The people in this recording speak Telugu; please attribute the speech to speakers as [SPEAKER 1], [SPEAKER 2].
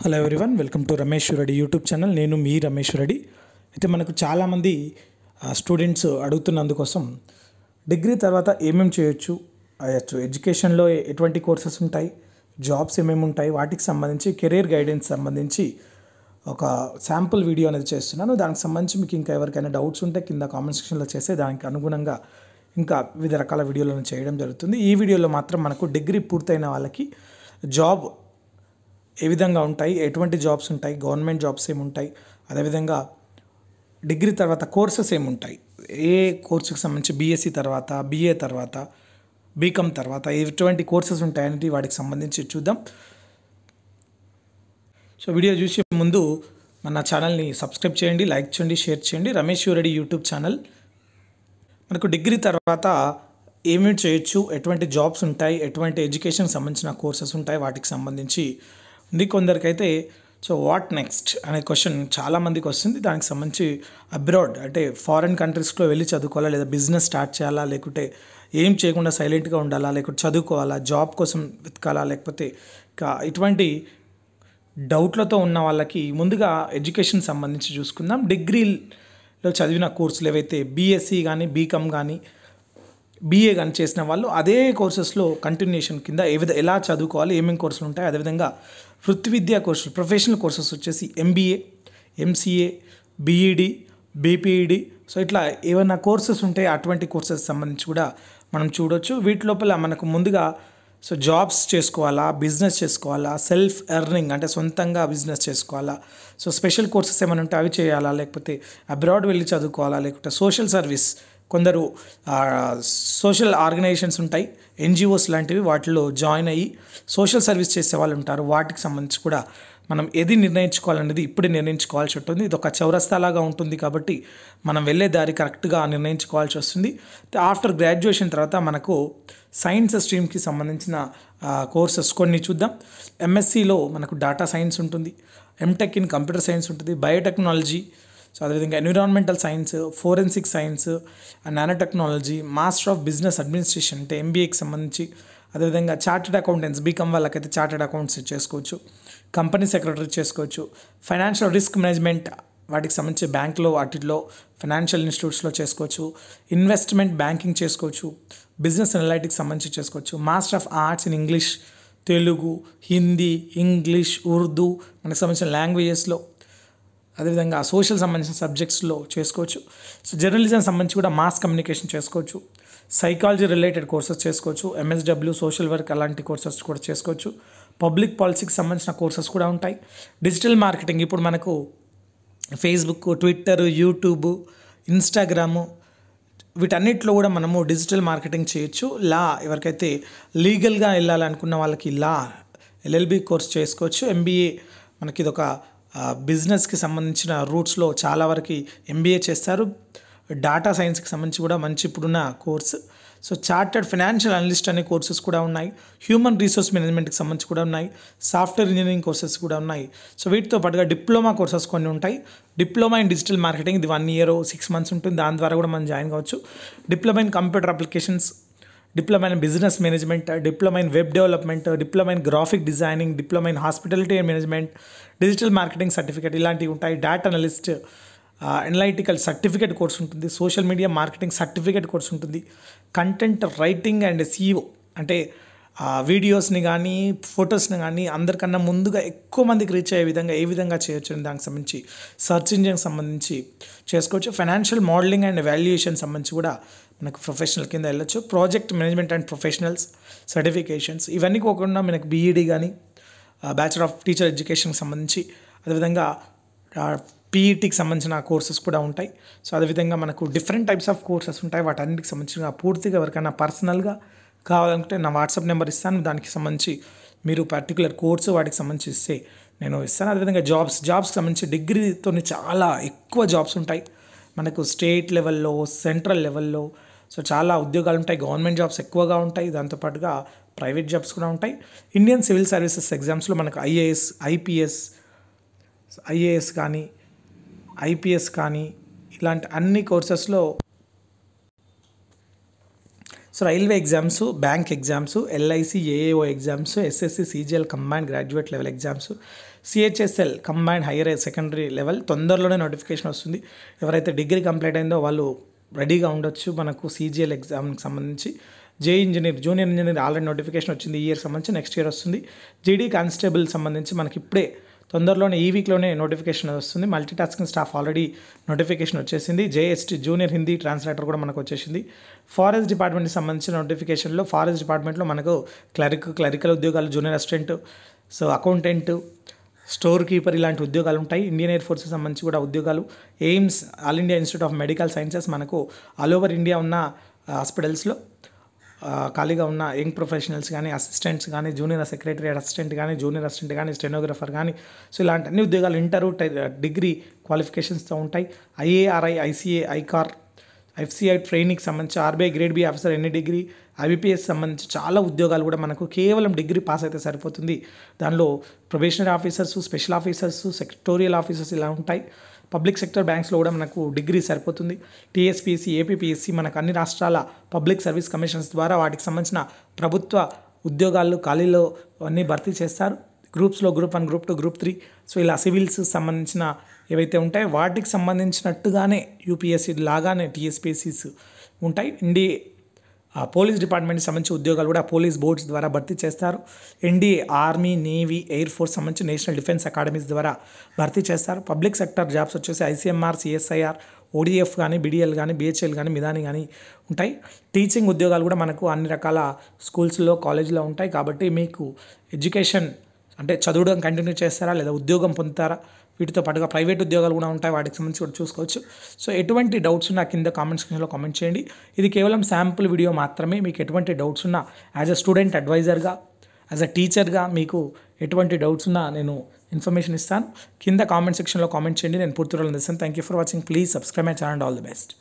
[SPEAKER 1] Hello everyone, welcome to Ramesh Reddy YouTube channel. నేను మీ రమేష్ రెడ్డి. అయితే మనకు చాలామంది స్టూడెంట్స్ అడుగుతున్నందుకోసం డిగ్రీ తర్వాత ఏమేమి చేయొచ్చు, ఎడ్యుకేషన్లో ఎటువంటి కోర్సెస్ ఉంటాయి, జాబ్స్ ఏమేమి ఉంటాయి, వాటికి సంబంధించి కెరీర్ గైడెన్స్ సంబంధించి ఒక శాంపుల్ వీడియో అనేది చేస్తున్నాను. దానికి సంబంధించి మీకు ఇంకా ఎవరికైనా డౌట్స్ ఉంటే కింద కామెంట్ సెక్షన్లో చేస్తే దానికి అనుగుణంగా ఇంకా వివిధ రకాల వీడియోలను చేయడం జరుగుతుంది. ఈ వీడియోలో మాత్రం మనకు డిగ్రీ పూర్తయిన వాళ్ళకి జాబ్ ఏ విధంగా ఉంటాయి, ఎటువంటి జాబ్స్ ఉంటాయి, గవర్నమెంట్ జాబ్స్ ఏముంటాయి, అదేవిధంగా డిగ్రీ తర్వాత కోర్సెస్ ఏముంటాయి, ఏ కోర్సుకి సంబంధించి బీఎస్సీ తర్వాత, బీఏ తర్వాత, బీకామ్ తర్వాత ఎటువంటి కోర్సెస్ ఉంటాయనేది వాటికి సంబంధించి చూద్దాం. సో వీడియో చూసే ముందు మన ఛానల్ని సబ్స్క్రైబ్ చేయండి, లైక్ చేయండి, షేర్ చేయండి. Ramesh Reddy YouTube channel. మనకు డిగ్రీ తర్వాత ఏమేమి చేయొచ్చు, ఎటువంటి జాబ్స్ ఉంటాయి, ఎటువంటి ఎడ్యుకేషన్కి సంబంధించిన కోర్సెస్ ఉంటాయి, వాటికి సంబంధించి ఉంది. కొందరికైతే సో వాట్ నెక్స్ట్ అనే క్వశ్చన్ చాలామందికి వస్తుంది. దానికి సంబంధించి అబ్రాడ్ అంటే ఫారిన్ కంట్రీస్లో వెళ్ళి చదువుకోవాలా, లేదా బిజినెస్ స్టార్ట్ చేయాలా, లేకుంటే ఏం చేయకుండా సైలెంట్గా ఉండాలా, లేకుంటే చదువుకోవాలా, జాబ్ కోసం వెతకాలా, లేకపోతే ఇటువంటి డౌట్లతో ఉన్న వాళ్ళకి ముందుగా ఎడ్యుకేషన్ సంబంధించి చూసుకుందాం. డిగ్రీలో చదివిన కోర్సులు ఏవైతే బీఎస్సీ కానీ, బీకామ్ కానీ, బీఏ కానీ చేసిన వాళ్ళు అదే కోర్సెస్లో కంటిన్యూషన్ కింద ఎలా చదువుకోవాలి, ఏమేమి కోర్సులు ఉంటాయి, అదేవిధంగా వృత్తి విద్యా కోర్సులు, ప్రొఫెషనల్ కోర్సెస్ వచ్చేసి MBA, MCA, BEd, BPEd, so ఇట్లా ఏమైనా కోర్సెస్ ఉంటే అటువంటి కోర్సెస్ సంబంధించి కూడా మనం చూడవచ్చు. వీటి లోపల మనకు ముందుగా సో జాబ్స్ చేసుకోవాలా, బిజినెస్ చేసుకోవాలా, సెల్ఫ్ ఎర్నింగ్ అంటే సొంతంగా బిజినెస్ చేసుకోవాలా, సో స్పెషల్ కోర్సెస్ ఏమైనా ఉంటే అవి చేయాలా, లేకపోతే అబ్రాడ్ వెళ్ళి చదువుకోవాలా, లేకపోతే సోషల్ సర్వీస్, కొందరు సోషల్ ఆర్గనైజేషన్స్ ఉంటాయి, ఎన్జిఓస్ లాంటివి, వాటిలో జాయిన్ అయ్యి సోషల్ సర్వీస్ చేసే వాళ్ళు ఉంటారు. వాటికి సంబంధించి కూడా మనం ఏది నిర్ణయించుకోవాలనేది ఇప్పుడే నిర్ణయించుకోవాల్సి ఉంటుంది. ఇది ఒక చౌరస్తాలాగా ఉంటుంది కాబట్టి మనం వెళ్ళే దారి కరెక్ట్గా నిర్ణయించుకోవాల్సి వస్తుంది. ఆఫ్టర్ గ్రాడ్యుయేషన్ తర్వాత మనకు సైన్స్ స్ట్రీమ్కి సంబంధించిన కోర్సెస్ కొన్ని చూద్దాం. ఎంఎస్సిలో మనకు డేటా సైన్స్ ఉంటుంది, ఎంటెక్ ఇన్ కంప్యూటర్ సైన్స్ ఉంటుంది, బయోటెక్నాలజీ, సో అదేవిధంగా environmental science, forensic science, nano technology, master of business administration అంటే ఎంబీఏకి సంబంధించి, అదేవిధంగా చార్టెడ్ అకౌంటెంట్స్, బీకామ్ వాళ్ళకైతే చార్టెడ్ అకౌంట్స్ చేసుకోవచ్చు, కంపెనీ సెక్రటరీ చేసుకోవచ్చు, ఫైనాన్షియల్ రిస్క్ మేనేజ్మెంట్ వాటికి సంబంధించి బ్యాంక్లో వాటిలో ఫైనాన్షియల్ ఇన్స్టిట్యూట్స్లో చేసుకోవచ్చు, ఇన్వెస్ట్మెంట్ బ్యాంకింగ్ చేసుకోవచ్చు, బిజినెస్ అనలైటిక్స్ సంబంధించి చేసుకోవచ్చు, master of arts in English, Telugu, Hindi, English, Urdu మనకు సంబంధించిన లాంగ్వేజెస్లో, అదేవిధంగా సోషల్ సంబంధించిన సబ్జెక్ట్స్లో చేసుకోవచ్చు. సో జర్నలిజం సంబంధించి కూడా మాస్ కమ్యూనికేషన్ చేసుకోవచ్చు, సైకాలజీ రిలేటెడ్ కోర్సెస్ చేసుకోవచ్చు, ఎంఎస్డబ్ల్యూ, సోషల్ వర్క్ అలాంటి కోర్సెస్ కూడా చేసుకోవచ్చు, పబ్లిక్ పాలసీకి సంబంధించిన కోర్సెస్ కూడా ఉంటాయి. డిజిటల్ మార్కెటింగ్, ఇప్పుడు మనకు ఫేస్బుక్, ట్విట్టర్, యూట్యూబ్, ఇన్స్టాగ్రాము వీటన్నిటిలో కూడా మనము డిజిటల్ మార్కెటింగ్ చేయొచ్చు. లా ఎవరికైతే లీగల్గా వెళ్ళాలనుకున్న వాళ్ళకి లా ఎల్ఎల్బి కోర్స్ చేసుకోవచ్చు. ఎంబీఏ మనకి ఇదొక బిజినెస్కి సంబంధించిన రూట్స్లో చాలా వరకు ఎంబీఏ చేస్తారు. డాటా సైన్స్కి సంబంధించి కూడా మంచి ఇప్పుడున్న course. So chartered financial analyst అనే కోర్సెస్ కూడా ఉన్నాయి, హ్యూమన్ రిసోర్స్ మేనేజ్మెంట్కి సంబంధించి కూడా ఉన్నాయి, సాఫ్ట్వేర్ ఇంజనీరింగ్ కోర్సెస్ కూడా ఉన్నాయి. సో వీటితో పాటుగా డిప్లొమా కోర్సెస్ కొన్ని ఉంటాయి. డిప్లొమా ఇన్ డిజిటల్ మార్కెటింగ్, ఇది 1 year 6 months ఉంటుంది, దాని ద్వారా కూడా మనం జాయిన్ కావచ్చు. Diploma in computer applications, diploma in business management, diploma in web development, diploma in graphic designing, diploma in hospitality and management, digital marketing certificate ఇలాంటివి ఉంటాయి. Data analyst, analytical certificate course ఉంటుంది, social media marketing certificate course ఉంటుంది, కంటెంట్ రైటింగ్ అండ్ సిఇఓ అంటే వీడియోస్ని కానీ ఫొటోస్ని కానీ అందరికన్నా ముందుగా ఎక్కువ మందికి రీచ్ అయ్యే విధంగా ఏ విధంగా చేయొచ్చు అని దానికి సంబంధించి సర్చ్ ఇంజిన్కి సంబంధించి చేసుకోవచ్చు. ఫైనాన్షియల్ మోడలింగ్ అండ్ వాల్యుయేషన్ సంబంధించి కూడా మనకు ప్రొఫెషనల్ కింద వెళ్ళొచ్చు. Project management and professionals certifications ఇవన్నీ కాకుండా మనకు బీఈడి కానీ, బ్యాచిలర్ ఆఫ్ టీచర్ ఎడ్యుకేషన్కి సంబంధించి, అదేవిధంగా పీఈటీకి సంబంధించిన కోర్సెస్ కూడా ఉంటాయి. సో అదేవిధంగా మనకు డిఫరెంట్ టైప్స్ ఆఫ్ కోర్సెస్ ఉంటాయి. వాటన్నిటికి సంబంధించిన పూర్తిగా ఎవరికైనా పర్సనల్గా కావాలనుకుంటే నా వాట్సాప్ నెంబర్ ఇస్తాను, దానికి సంబంధించి మీరు పర్టికులర్ కోర్సు వాటికి సంబంధించి ఇస్తే నేను ఇస్తాను. అదేవిధంగా జాబ్స్కి సంబంధించి డిగ్రీతో చాలా ఎక్కువ జాబ్స్ ఉంటాయి మనకు, స్టేట్ లెవెల్లో, సెంట్రల్ లెవెల్లో. సో చాలా ఉద్యోగాలు ఉంటాయి, గవర్నమెంట్ జాబ్స్ ఎక్కువగా ఉంటాయి, దాంతోపాటుగా ప్రైవేట్ జాబ్స్ కూడా ఉంటాయి. ఇండియన్ సివిల్ సర్వీసెస్ ఎగ్జామ్స్లో మనకు ఐఏఎస్ కానీ, ఐపీఎస్ కానీ ఇలాంటి అన్ని కోర్సెస్లో, so railway exams, bank exams, LIC, AAO exams, SSC, CGL combined graduate level exams, CHSL combined higher secondary level తొందరలోనే నోటిఫికేషన్ వస్తుంది. ఎవరైతే డిగ్రీ కంప్లీట్ అయిందో వాళ్ళు రెడీగా ఉండొచ్చు. మనకు సీజీఎల్ ఎగ్జామ్కి సంబంధించి JEE engineer junior engineer already notification వచ్చింది. ఈ ఇయర్ సంబంధించి నెక్స్ట్ ఇయర్ వస్తుంది. జీడీ కానిస్టేబుల్ సంబంధించి మనకి ఇప్పుడే తొందరలోనే ఈ వీక్లోనే నోటిఫికేషన్ వస్తుంది. Multi tasking staff already notification వచ్చేసింది. జేఎస్టీ జూనియర్ హిందీ ట్రాన్స్లేటర్ కూడా మనకు వచ్చేసింది. ఫారెస్ట్ డిపార్ట్మెంట్కి సంబంధించిన నోటిఫికేషన్లో ఫారెస్ట్ డిపార్ట్మెంట్లో మనకు క్లరికల్ ఉద్యోగాలు, junior assistant, so accountant, store keeper ఇలాంటి ఉద్యోగాలు ఉంటాయి. ఇండియన్ ఎయిర్ ఫోర్స్కి సంబంధించి కూడా ఉద్యోగాలు, AIIMS all India institute of medical sciences మనకు ఆల్ ఓవర్ ఇండియా ఉన్న హాస్పిటల్స్లో ఖాళీగా ఉన్న యంగ్ ప్రొఫెషనల్స్ కానీ, అసిస్టెంట్స్ కానీ, జూనియర్ సెక్రటరీ అసిస్టెంట్ కానీ, జూనియర్ అసిస్టెంట్ కానీ, స్టెనోగ్రఫర్ కానీ, సో ఇలాంటి అన్ని ఉద్యోగాలు ఇంటరు డిగ్రీ క్వాలిఫికేషన్స్తో ఉంటాయి. ఐఏఆర్ఐ, ఐసీఏ, ఐకార్, ఎఫ్సిఐ ట్రైనింగ్కి సంబంధించి ఆర్బీఐ గ్రేడ్ బి ఆఫీసర్ ఎన్ని డిగ్రీ, ఐబీపీఎస్ సంబంధించి చాలా ఉద్యోగాలు కూడా మనకు కేవలం డిగ్రీ పాస్ అయితే సరిపోతుంది. దానిలో probationary officers, special officers, sectorial officers ఇలా ఉంటాయి. పబ్లిక్ సెక్టర్ బ్యాంక్స్లో కూడా మనకు డిగ్రీ సరిపోతుంది. టీఎస్పీఎస్సీ, ఏపీపీఎస్సీ మనకు అన్ని రాష్ట్రాల పబ్లిక్ సర్వీస్ కమిషన్స్ ద్వారా వాటికి సంబంధించిన ప్రభుత్వ ఉద్యోగాలు ఖాళీలో అన్నీ భర్తీ చేస్తారు. గ్రూప్స్లో గ్రూప్ 1, గ్రూప్ 2, గ్రూప్ 3, సో ఇలా సివిల్స్ సంబంధించిన ఏవైతే ఉంటాయో వాటికి సంబంధించినట్టుగానే యూపీఎస్సీ లాగానే టీఎస్పీఎస్సీస్ ఉంటాయి. పోలీస్ డిపార్ట్మెంట్కి సంబంధించి ఉద్యోగాలు కూడా పోలీస్ బోర్డ్స్ ద్వారా భర్తీ చేస్తారు. NDA, army, navy, air force సంబంధించి నేషనల్ డిఫెన్స్ అకాడమీస్ ద్వారా భర్తీ చేస్తారు. పబ్లిక్ సెక్టర్ జాబ్స్ వచ్చేసి ఐసీఎంఆర్, సిఎస్ఐఆర్, ఓడిఎఫ్ కానీ, బీడీఎల్ కానీ, బిహెచ్ఎల్ కానీ, మిదాని కానీ ఉంటాయి. టీచింగ్ ఉద్యోగాలు కూడా మనకు అన్ని రకాల స్కూల్స్లో, కాలేజ్లో ఉంటాయి. కాబట్టి మీకు ఎడ్యుకేషన్ అంటే చదవడం కంటిన్యూ చేస్తారా లేదా ఉద్యోగం పొందుతారా, వీటితో పాటుగా ప్రైవేట్ ఉద్యోగాలు కూడా ఉంటాయి, వాటికి సంబంధించి కూడా చూసుకోవచ్చు. సో ఎటువంటి డౌట్స్ ఉన్నా కింద కామెంట్ సెక్షన్లో కామెంట్ చేయండి. ఇది కేవలం శాంపుల్ వీడియో మాత్రమే. మీకు ఎటువంటి డౌట్స్ ఉన్నా యాజ్ అ స్టూడెంట్ అడ్వైజర్గా, యాజ్ అ టీచర్గా మీకు ఎటువంటి డౌట్స్ ఉన్నా నేను ఇన్ఫర్మేషన్ ఇస్తాను. కింద కామెంట్ సెక్షన్లో కామెంట్ చేయండి, నేను పూర్తి వివరాలు అందిస్తాను. Thank you for watching. Please subscribe my channel. All the best.